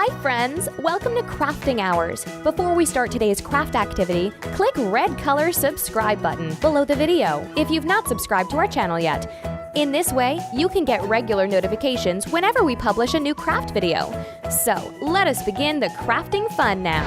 Hi friends! Welcome to Crafting Hours. Before we start today's craft activity, click red color subscribe button below the video if you've not subscribed to our channel yet. In this way, you can get regular notifications whenever we publish a new craft video. So, let us begin the crafting fun now.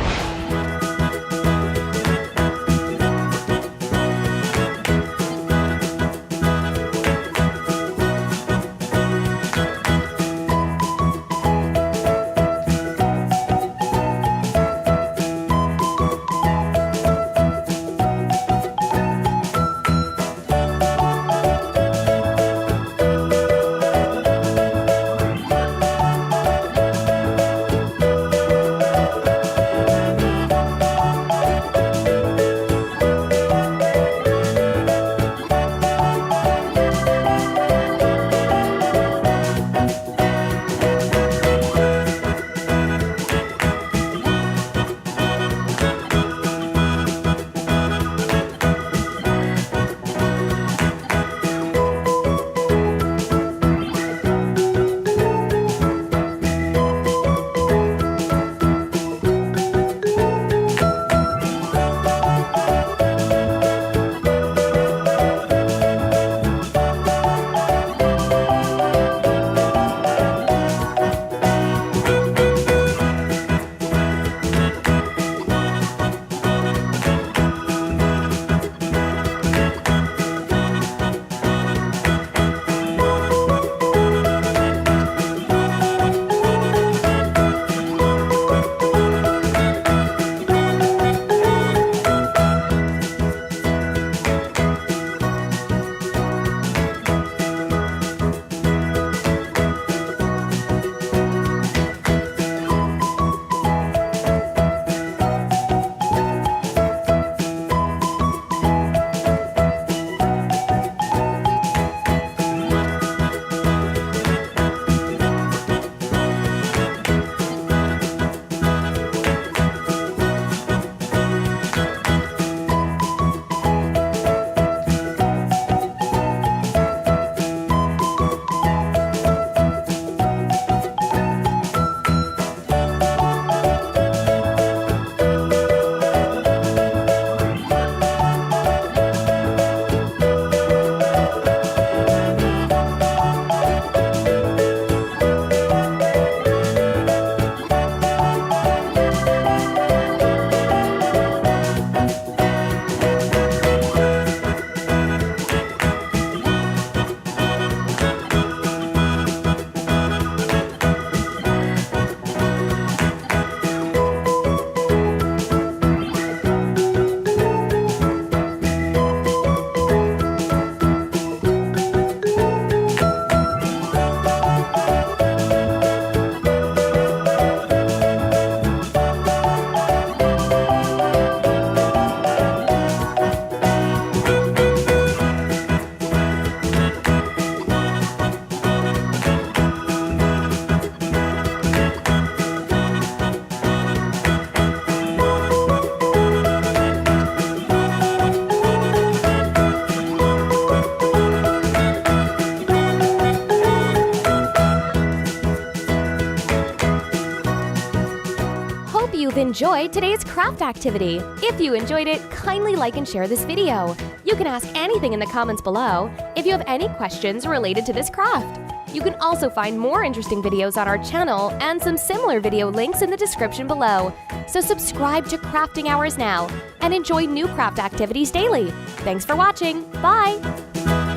You've enjoyed today's craft activity. If you enjoyed it, kindly like and share this video. You can ask anything in the comments below if you have any questions related to this craft. You can also find more interesting videos on our channel and some similar video links in the description below. So subscribe to Crafting Hours now and enjoy new craft activities daily. Thanks for watching. Bye!